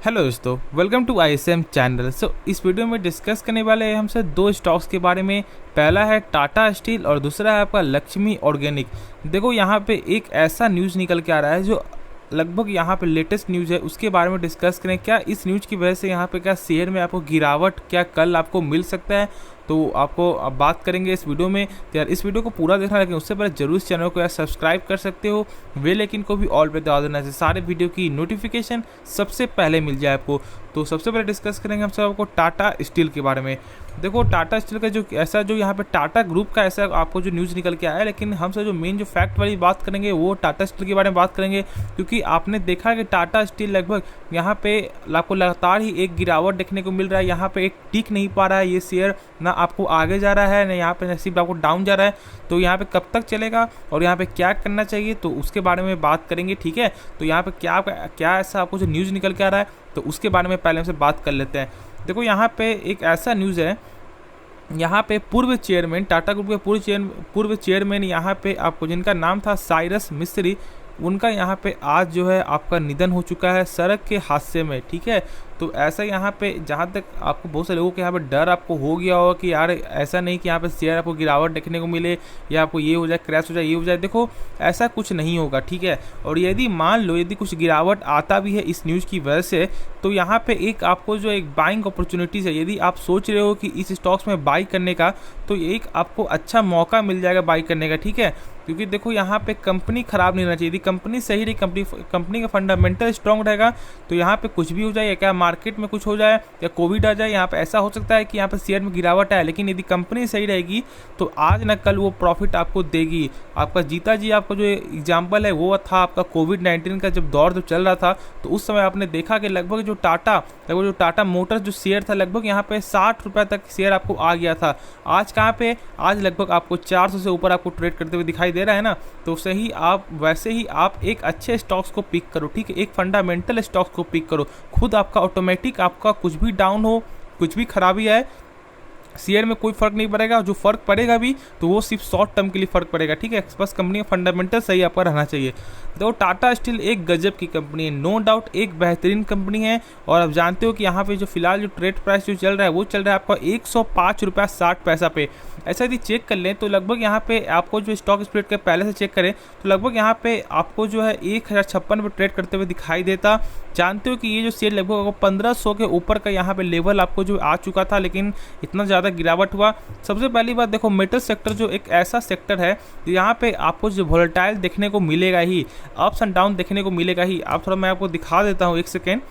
Hello दोस्तों, welcome to ISM channel. इस video में डिस्कस करने वाले हैं हमसे दो स्टॉक्स के बारे में। पहला है टाटा स्टील और दूसरा है आपका लक्ष्मी ऑर्गेनिक। देखो यहाँ पे एक ऐसा न्यूज़ निकल के आ रहा है जो लगभग यहाँ पे लेटेस्ट न्यूज़ है, उसके बारे में डिस्कस करें। क्या इस न्यूज़ की वजह से यहाँ पे क्या शेयर में आपको गिरावट क्या कल आपको मिल सकता है, तो आपको अब बात करेंगे इस वीडियो में। तो यार इस वीडियो को पूरा देखना, लेकिन उससे पहले जरूर इस चैनल को यार सब्सक्राइब कर सकते हो, बेल आइकन को भी ऑल पे दबा देना है, सारे वीडियो की नोटिफिकेशन सबसे पहले मिल जाए आपको। तो सबसे पहले डिस्कस करेंगे हम सब आपको टाटा स्टील के बारे में। देखो टाटा स्टील का जो यहाँ पे टाटा ग्रुप का ऐसा आपको जो न्यूज़ निकल के आया है, लेकिन हम सब जो मेन जो फैक्ट वाली बात करेंगे वो टाटा स्टील के बारे में बात करेंगे, क्योंकि आपने देखा कि टाटा स्टील लगभग यहाँ पे आपको लगातार ही एक गिरावट देखने को मिल रहा है। यहाँ पे एक टिक नहीं पा रहा है ये शेयर, ना आपको आगे जा रहा है ना यहाँ पे सिर्फ आपको डाउन जा रहा है। तो यहाँ पे कब तक चलेगा और यहाँ पे क्या करना चाहिए, तो उसके बारे में बात करेंगे, ठीक है। तो यहाँ पे क्या ऐसा आपको जो न्यूज़ निकल के आ रहा है, तो उसके बारे में पहले हमसे बात कर लेते हैं। देखो यहाँ पे एक ऐसा न्यूज़ है, यहाँ पे पूर्व चेयरमैन टाटा ग्रुप के पूर्व चेयरमैन यहाँ पे आपको जिनका नाम था साइरस मिस्त्री, उनका यहाँ पे आज जो है आपका निधन हो चुका है सड़क के हादसे में, ठीक है। तो ऐसा यहाँ पे जहाँ तक आपको बहुत सारे लोगों के यहाँ पे डर आपको हो गया होगा कि यार ऐसा नहीं कि यहाँ पे शेयर आपको गिरावट देखने को मिले या आपको ये हो जाए, क्रैश हो जाए, ये हो जाए। देखो ऐसा कुछ नहीं होगा, ठीक है। और यदि मान लो यदि कुछ गिरावट आता भी है इस न्यूज़ की वजह से, तो यहाँ पे एक आपको जो एक बाइंग अपॉर्चुनिटीज़ है, यदि आप सोच रहे हो कि इस स्टॉक्स में बाई करने का, तो एक आपको अच्छा मौका मिल जाएगा बाई करने का, ठीक है। क्योंकि देखो यहाँ पे कंपनी खराब नहीं रहना चाहिए। यदि कंपनी सही रही, कंपनी का फंडामेंटल स्ट्रॉन्ग रहेगा, तो यहाँ पे कुछ भी हो जाए, या क्या मार्केट में कुछ हो जाए या कोविड आ जाए, यहाँ पे ऐसा हो सकता है कि यहाँ पे शेयर में गिरावट आए, लेकिन यदि कंपनी सही रहेगी तो आज ना कल वो प्रॉफिट आपको देगी। आपका जीता जी आपका जो एग्जाम्पल है वो था आपका कोविड-19 का जब दौर चल रहा था, तो उस समय आपने देखा कि लगभग जो टाटा मोटर्स जो शेयर था, लगभग यहाँ पे 60 रुपये तक शेयर आपको आ गया था। आज कहाँ पे, आज लगभग आपको 400 से ऊपर आपको ट्रेड करते हुए दिखाई दे रहा है ना। तो वैसे ही आप एक अच्छे स्टॉक्स को पिक करो, ठीक है। एक फंडामेंटल स्टॉक्स को पिक करो, खुद आपका ऑटोमेटिक आपका कुछ भी डाउन हो, कुछ भी खराबी आए, शेयर में कोई फर्क नहीं पड़ेगा। जो फर्क पड़ेगा भी तो वो सिर्फ शॉर्ट टर्म के लिए फर्क पड़ेगा, ठीक है। बस कंपनी का फंडामेंटल सही आपका रहना चाहिए। तो टाटा स्टील एक गजब की कंपनी है, नो डाउट एक बेहतरीन कंपनी है। और आप जानते हो कि यहाँ पे जो फिलहाल जो ट्रेड प्राइस जो चल रहा है वो चल रहा है आपका 105 रुपया 60 पैसा पे। ऐसा यदि चेक कर लें तो लगभग यहाँ पे आपको जो स्टॉक स्प्लिट के पहले से चेक करें तो लगभग यहाँ पे आपको जो है 1056 पे ट्रेड करते हुए दिखाई देता। जानते हो कि ये जो शेयर लगभग 1500 के ऊपर का यहाँ पे लेवल आपको जो आ चुका था, लेकिन इतना ज़्यादा गिरावट हुआ। सबसे पहली बात देखो, मेटल सेक्टर जो एक ऐसा सेक्टर है यहाँ पे आपको जो वोलेटाइल देखने को मिलेगा ही, अप्स एंड डाउन देखने को मिलेगा ही। आप थोड़ा मैं आपको दिखा देता हूँ, एक सेकेंड।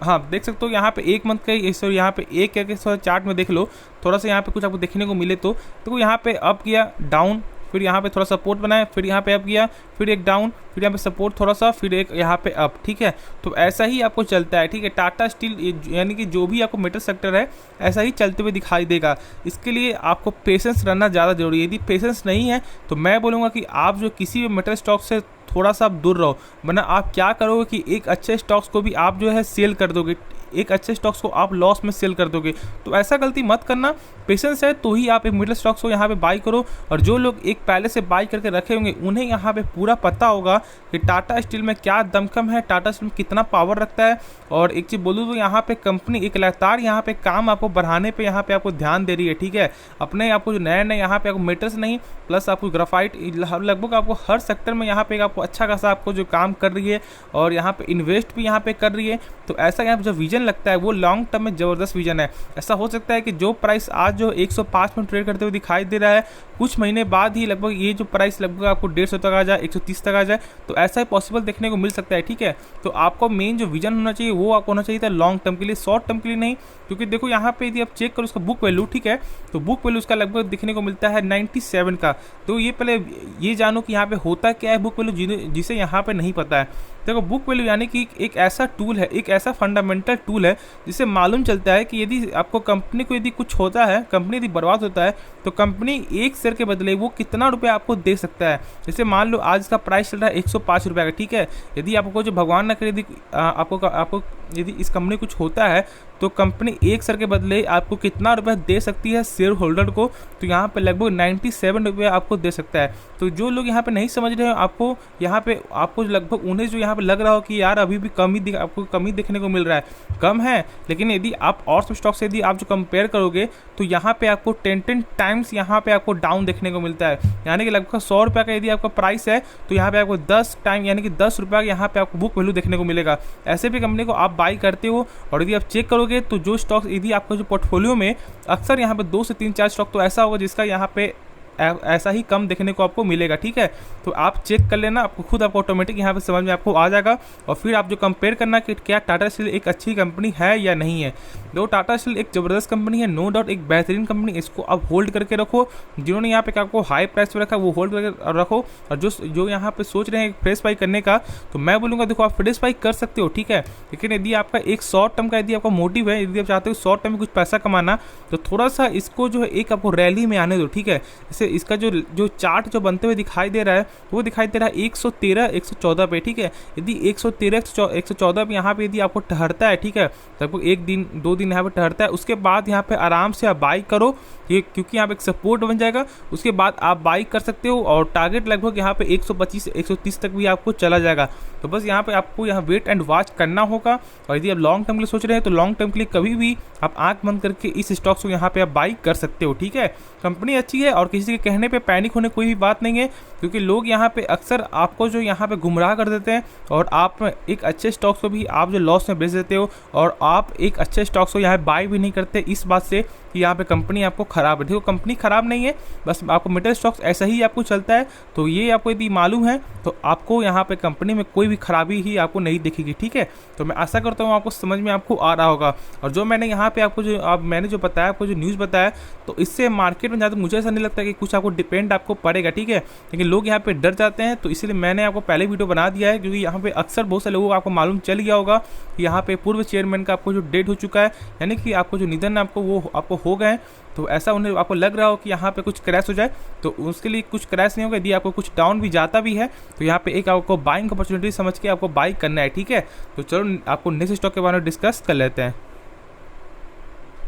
हाँ देख सकते हो यहाँ पे एक मंथ का यहाँ पे एक चार्ट में देख लो, थोड़ा सा यहाँ पे कुछ आपको देखने को मिले तो यहाँ पे अप किया, डाउन, फिर यहाँ पे थोड़ा सपोर्ट बनाया, फिर यहाँ पे अप किया, फिर एक डाउन, फिर यहाँ पे सपोर्ट थोड़ा सा, फिर एक यहाँ पे अप, ठीक है। तो ऐसा ही आपको चलता है, ठीक है। टाटा स्टील यानी कि जो भी आपको मेटल सेक्टर है ऐसा ही चलते हुए दिखाई देगा। इसके लिए आपको पेशेंस रहना ज़्यादा जरूरी है। यदि पेशेंस नहीं है तो मैं बोलूँगा कि आप जो किसी भी मेटल स्टॉक से थोड़ा सा आप दूर रहो, वरना आप क्या करोगे कि एक अच्छे स्टॉक्स को भी आप जो है सेल कर दोगे, एक अच्छे स्टॉक्स को आप लॉस में सेल कर दोगे। तो ऐसा गलती मत करना, पेशेंस है तो ही आप एक मिडिल स्टॉक्स को यहाँ पे बाई करो। और जो लोग एक पहले से बाई करके रखे होंगे उन्हें यहाँ पे पूरा पता होगा कि टाटा स्टील में क्या दमखम है, टाटा स्टील में कितना पावर रखता है। और एक चीज़ बोलूँ तो यहाँ पे कंपनी एक लगातार यहाँ पे काम आपको बढ़ाने पे यहाँ पे आपको ध्यान दे रही है, ठीक है। अपने आपको जो नए यहाँ पे आपको मेटल्स नहीं, प्लस आपको ग्राफाइट, लगभग आपको हर सेक्टर में यहाँ पे आपको अच्छा खासा आपको जो काम कर रही है और यहाँ पे इन्वेस्ट भी यहाँ पे कर रही है। तो ऐसा यहाँ पे जो विजन लगता है वो लॉन्ग टर्म में ज़बरदस्त विजन है। ऐसा हो सकता है कि जो प्राइस आज जो 105 में ट्रेड करते हुए दिखाई दे रहा है, कुछ महीने बाद ही लगभग ये जो प्राइस लगभग आपको 150 तक आ जाए, 130 तक आ जाए। तो ऐसा ही पॉसिबल देखने को मिल सकता है, ठीक है। तो आपको मेन जो विजन होना चाहिए वो आपको होना चाहिए था लॉन्ग टर्म के लिए, शॉर्ट टर्म के लिए नहीं। क्योंकि देखो यहाँ पे यदि आप चेक करो उसका बुक वैल्यू, ठीक है, तो बुक वैल्यू उसका लगभग दिखने को मिलता है 97 का। तो ये पहले ये जानो कि यहाँ पे होता क्या है बुक वैल्यू, जिसे यहाँ पे नहीं पता है। देखो बुक वैल्यू यानी कि एक ऐसा टूल है, एक ऐसा फंडामेंटल टूल है जिससे मालूम चलता है कि यदि आपको कंपनी को यदि कुछ होता है, कंपनी यदि बर्बाद होता है, तो कंपनी एक शेयर के बदले वो कितना रुपया आपको दे सकता है। जैसे मान लो आज का प्राइस चल रहा है 105 रुपये का, ठीक है। यदि आपको जो भगवान ना करे यदि आपको यदि इस कंपनी कुछ होता है तो कंपनी एक सर के बदले आपको कितना रुपया दे सकती है शेयर होल्डर को, तो यहाँ पे लगभग 97 रुपये आपको दे सकता है। तो जो लोग यहाँ पे नहीं समझ रहे हो, आपको यहाँ पे आपको लगभग उन्हें जो यहाँ पे लग रहा हो कि यार अभी भी आपको कमी देखने को मिल रहा है, कम है, लेकिन यदि आप और सब स्टॉक से यदि आप जो कंपेयर करोगे तो यहाँ पे आपको 10 टाइम्स यहाँ पे आपको डाउन देखने को मिलता है। यानी कि लगभग 100 रुपये का यदि आपका प्राइस है तो यहाँ पे आपको 10 टाइम यानी कि 10 रुपये का यहाँ पे आपको बुक वैल्यू देखने को मिलेगा। ऐसे भी कंपनी को आप बाई करते हो, और यदि आप चेक करोगे तो जो स्टॉक्स यदि आपका जो पोर्टफोलियो में अक्सर यहाँ पे 2 से 3-4 स्टॉक तो ऐसा होगा जिसका यहाँ पे ऐसा ही कम देखने को आपको मिलेगा। ठीक है, तो आप चेक कर लेना, आपको खुद आपको ऑटोमेटिक यहाँ पे समझ में आपको आ जाएगा, और फिर आप जो कंपेयर करना कि क्या टाटा स्टील एक अच्छी कंपनी है या नहीं है। दो टाटा स्टील एक ज़बरदस्त कंपनी है, नो डाउट एक बेहतरीन कंपनी, इसको आप होल्ड करके रखो। जिन्होंने यहाँ पे आपको हाई प्राइस पे रखा वो होल्ड करके रखो, और जो यहाँ पे सोच रहे हैं फ्रेश बाई करने का, तो मैं बोलूँगा देखो आप फ्रेश बाई कर सकते हो, ठीक है, लेकिन यदि आपका एक शॉर्ट टर्म का यदि आपका मोटिव है, यदि आप चाहते हो शॉर्ट टर्म में कुछ पैसा कमाना, तो थोड़ा सा इसको जो है एक आपको रैली में आने दो। ठीक है, जैसे इसका जो चार्ट जो बनते हुए दिखाई दे रहा है वो दिखाई दे रहा है 113 114 पे। ठीक है, यदि 113 114 पे यहाँ पे यदि आपको ठहरता है, ठीक है, लगभग 1 दिन 2 दिन यहाँ पे ठहरता है, उसके बाद यहाँ पे आराम से आप बाई करो, ये क्योंकि यहाँ पे एक सपोर्ट बन जाएगा, उसके बाद आप बाई कर सकते हो, और टारगेट लगभग यहाँ पे 125 130 तक भी आपको चला जाएगा। तो बस यहाँ पे आपको यहाँ वेट एंड वॉच करना होगा, और यदि आप लॉन्ग टर्म के लिए सोच रहे हैं तो लॉन्ग टर्म के लिए कभी भी आप आंख बंद करके इस स्टॉक्स को यहाँ पे आप बाई कर सकते हो। ठीक है, कंपनी अच्छी है और किसी के कहने पे पैनिक होने कोई भी बात नहीं है, क्योंकि लोग यहाँ पे अक्सर आपको जो यहाँ पे गुमराह कर देते हैं, और आप एक अच्छे स्टॉक्स को भी आप जो लॉस में बेच देते हो, और आप एक अच्छे स्टॉक्स को यहाँ बाई भी नहीं करते इस बात से कि यहाँ पे कंपनी आपको खराब है। देखो कंपनी खराब नहीं है, बस आपको मिडिल स्टॉक्स ऐसा ही आपको चलता है, तो ये आपको यदि मालूम है तो आपको यहाँ पे कंपनी में कोई भी खराबी ही आपको नहीं दिखेगी। ठीक है, तो मैं आशा करता हूँ आपको समझ में आपको आ रहा होगा, और जो मैंने यहाँ पे आपको मैंने जो बताया, आपको जो न्यूज़ बताया, तो इससे मार्केट में ज़्यादा मुझे ऐसा नहीं लगता कि कुछ आपको डिपेंड आपको पड़ेगा। ठीक है, लेकिन लोग यहाँ पे डर जाते हैं, तो इसलिए मैंने आपको पहले वीडियो बना दिया है, क्योंकि यहाँ पे अक्सर बहुत सारे लोगों को आपको मालूम चल गया होगा कि यहाँ पे पूर्व चेयरमैन का आपको जो डेट हो चुका है, यानी कि आपको जो निधन आपको वो आपको हो गए, तो ऐसा उन्हें आपको लग रहा हो कि यहाँ पे कुछ क्रैश हो जाए, तो उसके लिए कुछ क्रैश नहीं होगा। यदि आपको कुछ डाउन भी जाता भी है तो यहाँ पे एक आपको बाइंग अपॉर्चुनिटी समझ के आपको बाई करना है। ठीक है, तो चलो आपको नेक्स्ट स्टॉक के बारे में डिस्कस कर लेते हैं।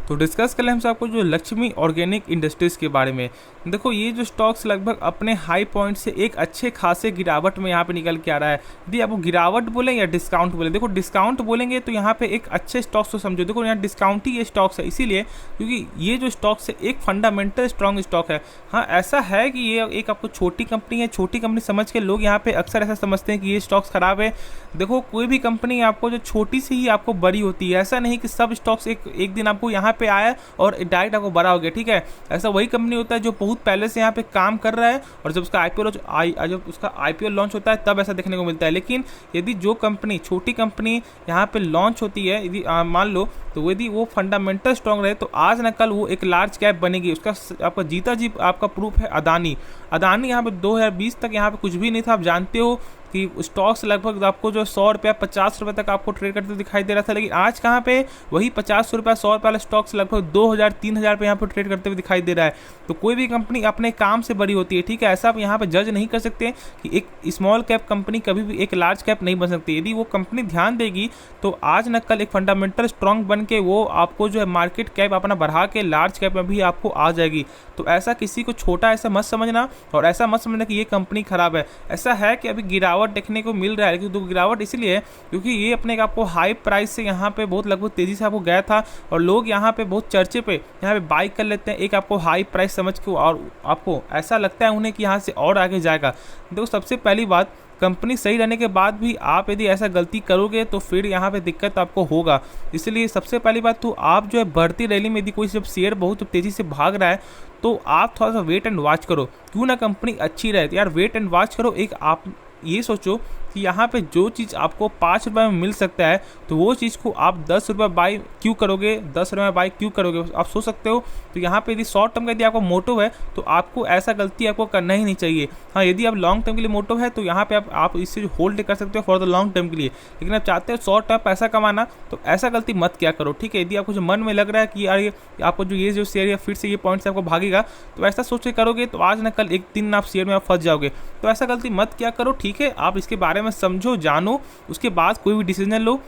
तो डिस्कस कर लें हमसे आपको जो लक्ष्मी ऑर्गेनिक इंडस्ट्रीज़ के बारे में। देखो ये जो स्टॉक्स लगभग अपने हाई पॉइंट से एक अच्छे खासे गिरावट में यहाँ पे निकल के आ रहा है। यदि आपको गिरावट बोलें या डिस्काउंट बोलें, देखो डिस्काउंट बोलेंगे तो यहाँ पे एक अच्छे स्टॉक्स को समझो, देखो यहाँ डिस्काउंट ही ये स्टॉक्स है, इसीलिए क्योंकि ये जो स्टॉक्स है एक फंडामेंटल स्ट्रॉन्ग स्टॉक है। हाँ ऐसा है कि ये एक आपको छोटी कंपनी है, छोटी कंपनी समझ के लोग यहाँ पे अक्सर ऐसा समझते हैं कि ये स्टॉक्स खराब है। देखो कोई भी कंपनी आपको जो छोटी सी ही आपको बड़ी होती है, ऐसा नहीं कि सब स्टॉक्स एक दिन आपको यहाँ पे आया और डायरेक्ट आपको बड़ा हो गया। ठीक है, ऐसा वही कंपनी होता है जो बहुत पहले से यहाँ पे काम कर रहा है, और जब उसका आईपीओ लॉन्च होता है तब ऐसा देखने को मिलता है। लेकिन यदि जो कंपनी छोटी कंपनी यहाँ पे लॉन्च होती है, यदि मान लो तो यदि वो फंडामेंटल स्ट्रॉन्ग रहे तो आज न कल वो एक लार्ज कैप बनेगी। उसका आपका जीता जी आपका प्रूफ है अदानी यहाँ पे 2020 तक यहाँ पे कुछ भी नहीं था। आप जानते हो कि स्टॉक्स लगभग आपको जो 100 रुपया 50 रुपये तक आपको ट्रेड करते दिखाई दे रहा था, लेकिन आज कहाँ पे वही 50 रुपया 100 रुपये वाला स्टॉक्स लगभग 2000-3000 पे यहाँ पे ट्रेड करते हुए दिखाई दे रहा है। तो कोई भी कंपनी अपने काम से बड़ी होती है। ठीक है, ऐसा आप यहाँ पे जज नहीं कर सकते कि एक स्मॉल कैप कंपनी कभी भी एक लार्ज कैप नहीं बन सकती। यदि वो कंपनी ध्यान देगी तो आज न कल एक फंडामेंटल स्ट्रॉन्ग बन के वो आपको जो है मार्केट कैप अपना बढ़ा के लार्ज कैप में भी आपको आ जाएगी। तो ऐसा किसी को छोटा ऐसा मत समझना, और ऐसा मत समझना कि ये कंपनी खराब है। ऐसा है कि अभी गिरावट देखने को मिल रहा है, लेकिन गिरावट इसलिए क्योंकि ये अपने आपको हाई प्राइस से यहाँ पे बहुत लगभग तेजी से आपको गया था, और लोग यहाँ पे बहुत चर्चे पे यहाँ पे बाई कर लेते हैं एक आपको हाई प्राइस समझ के, और आपको ऐसा लगता है उन्हें कि यहाँ से और आगे जाएगा। देखो सबसे पहली बात, कंपनी सही रहने के बाद भी आप यदि ऐसा गलती करोगे तो फिर यहाँ पे दिक्कत आपको होगा। इसलिए सबसे पहली बात तो आप जो है बढ़ती रैली में यदि कोई जब शेयर बहुत तेज़ी से भाग रहा है तो आप थोड़ा सा वेट एंड वॉच करो, क्यों ना कंपनी अच्छी रहे। तो यार वेट एंड वॉच करो। एक आप ये सोचो कि यहाँ पे जो चीज़ आपको 5 रुपये में मिल सकता है तो वो चीज़ को आप 10 रुपये बाई क्यों करोगे, 10 रुपये बाई क्यों करोगे, आप सोच सकते हो। तो यहाँ पे यदि शॉर्ट टर्म का यदि आपको मोटिव है तो आपको ऐसा गलती आपको करना ही नहीं चाहिए। हाँ यदि आप लॉन्ग टर्म के लिए मोटिव है तो यहाँ पे आप इससे होल्ड कर सकते हो फॉर द लॉन्ग टर्म के लिए, लेकिन आप चाहते हो शॉर्ट टर्म पैसा कमाना तो ऐसा गलती मत क्या करो। ठीक है, यदि आपको जो मन में लग रहा है कि यार ये आपको जो शेयर या फिर से ये पॉइंट से आपको भागेगा, तो ऐसा सोच के करोगे तो आज न कल एक दिन आप शेयर में आप फंस जाओगे। तो ऐसा गलती मत क्या करो। ठीक है, आप इसके बारे में समझो, जानो, उसके बाद कोई भी डिसीजन लो।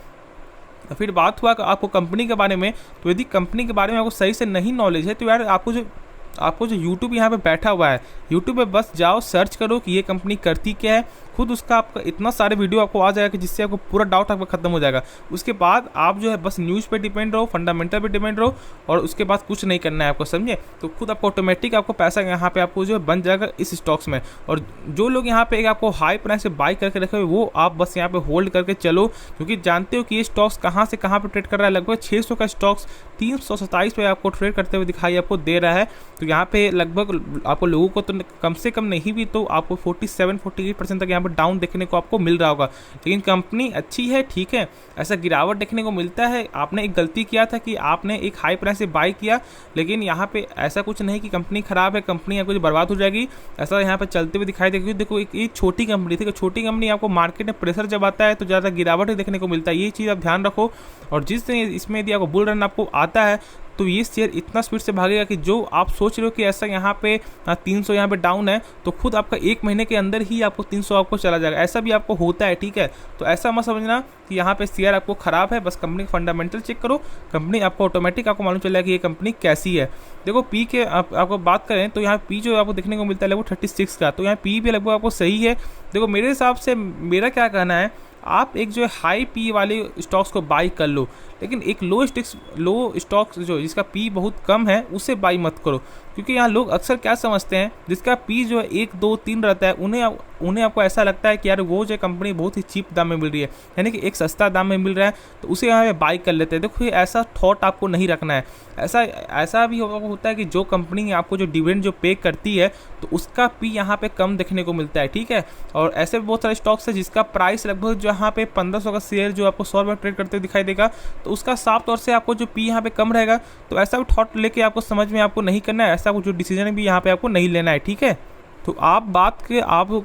फिर बात हुआ आपको कंपनी के बारे में, तो यदि कंपनी के बारे में आपको सही से नहीं नॉलेज है तो यार आपको जो यूट्यूब यहाँ पे बैठा हुआ है, यूट्यूब पे बस जाओ, सर्च करो कि ये कंपनी करती क्या है, खुद उसका आपका इतना सारे वीडियो आपको आ जाएगा कि जिससे आपको पूरा डाउट आपका खत्म हो जाएगा। उसके बाद आप जो है बस न्यूज़ पे डिपेंड रहो, फंडामेंटल पे डिपेंड रहो, और उसके बाद कुछ नहीं करना है आपको, समझे। तो खुद आपको ऑटोमेटिक आपको पैसा यहाँ पे आपको जो है बन जाएगा इस स्टॉक्स में। और जो लोग यहाँ पे आपको हाई प्राइस से बाई करके रखे हुए, वो आप बस यहाँ पे होल्ड करके चलो, क्योंकि जानते हो कि ये स्टॉक्स कहाँ से कहाँ पे ट्रेड कर रहा है। लगभग 600 का स्टॉक्स 327 पे आपको ट्रेड करते हुए दिखाई आपको दे रहा है। तो यहाँ पे लगभग आपको लोगों को तो कम से कम नहीं भी तो आपको 47-48% तक यहाँ पर डाउन देखने को आपको मिल रहा होगा। लेकिन कंपनी अच्छी है, ठीक है, ऐसा गिरावट देखने को मिलता है। आपने एक गलती किया था कि आपने एक हाई प्राइस से बाई किया, लेकिन यहाँ पे ऐसा कुछ नहीं कि कंपनी खराब है, कंपनी आपको जो बर्बाद हो जाएगी, ऐसा यहाँ पे चलते हुए दिखाई देगी। देखो एक छोटी कंपनी थी, छोटी कंपनी आपको मार्केट में प्रेशर जब आता है तो ज़्यादा गिरावट ही देखने को मिलता है, ये चीज़ आप ध्यान रखो। और जिस दिन इसमें यदि आपको बुल रन आपको आता है तो ये शेयर इतना स्पीड से भागेगा कि जो आप सोच रहे हो कि ऐसा यहाँ पे 300 यहाँ पे डाउन है, तो खुद आपका 1 महीने के अंदर ही आपको 300 आपको चला जाएगा। ऐसा भी आपको होता है, ठीक है। तो ऐसा मत समझना कि यहाँ पे शेयर आपको खराब है, बस कंपनी का फंडामेंटल चेक करो, कंपनी आपको ऑटोमेटिक आपको मालूम चल जाएगा कि ये कंपनी कैसी है। देखो पी के आपको बात करें तो यहाँ पी जो आपको देखने को मिलता है लगभग 36 का, तो यहाँ पी भी लगभग आपको सही है। देखो मेरे हिसाब से मेरा क्या कहना है, आप एक जो है हाई पी वाले स्टॉक्स को बाई कर लो, लेकिन एक लो स्टॉक्स जो जिसका पी बहुत कम है उसे बाई मत करो। क्योंकि यहाँ लोग अक्सर क्या समझते हैं, जिसका पी जो है 1, 2, 3 रहता है, उन्हें आपको ऐसा लगता है कि यार वो जो कंपनी बहुत ही चीप दाम में मिल रही है, यानी कि एक सस्ता दाम में मिल रहा है, तो उसे यहाँ पे बाई कर लेते हैं। देखो ऐसा थॉट आपको नहीं रखना है। ऐसा भी होता है कि जो कंपनी आपको जो डिविडेंड जो पे करती है तो उसका पी यहाँ पे कम देखने को मिलता है, ठीक है। और ऐसे बहुत सारे स्टॉक्स है जिसका प्राइस लगभग जो यहाँ पे 1500 का शेयर जो आपको 100 रुपये ट्रेड करते हुए दिखाई देगा, तो उसका साफ तौर से आपको जो पी यहाँ पे कम रहेगा। तो ऐसा भी थॉट लेके आपको समझ में आपको नहीं करना है, ऐसा जो डिसीजन भी यहाँ पे आपको नहीं लेना है, ठीक है। तो आप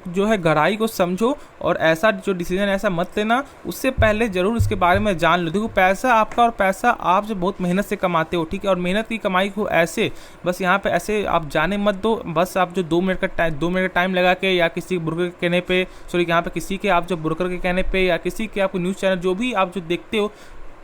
जो है गहराई को समझो और ऐसा जो डिसीजन ऐसा मत लेना, उससे पहले ज़रूर इसके बारे में जान लो। देखो पैसा आपका, और पैसा आप जो बहुत मेहनत से कमाते हो, ठीक है, और मेहनत की कमाई को ऐसे बस यहाँ पे ऐसे आप जाने मत दो। बस आप जो 2 मिनट का टाइम लगा के या किसी ब्रोकर के कहने पे, यहाँ पे किसी के आप जो ब्रोकर के कहने पे या किसी के आपको न्यूज़ चैनल जो भी आप जो देखते हो,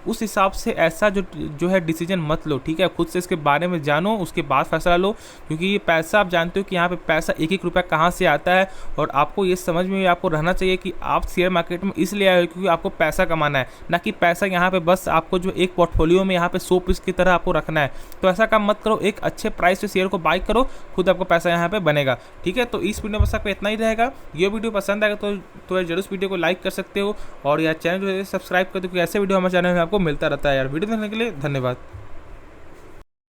उस हिसाब से ऐसा जो है डिसीजन मत लो, ठीक है। खुद से इसके बारे में जानो, उसके बाद फैसला लो। क्योंकि ये पैसा आप जानते हो कि यहाँ पे पैसा एक रुपया कहाँ से आता है, और आपको ये समझ में आपको रहना चाहिए कि आप शेयर मार्केट में इसलिए आए हो क्योंकि आपको पैसा कमाना है, ना कि पैसा यहाँ पे बस आपको जो एक पोर्टफोलियो में यहाँ पे 100 पीस की तरह आपको रखना है। तो ऐसा काम मत करो, एक अच्छे प्राइस से शेयर को बाई करो, खुद आपको पैसा यहाँ पे बनेगा, ठीक है। तो इस वीडियो में बस आपको इतना ही रहेगा। ये वीडियो पसंद आएगा तो जरूर इस वीडियो को लाइक कर सकते हो, और यह चैनल जो है सब्सक्राइब कर दो, क्योंकि ऐसे वीडियो हमारे चैनल में आपको मिलता रहता है यार। वीडियो देखने के लिए धन्यवाद।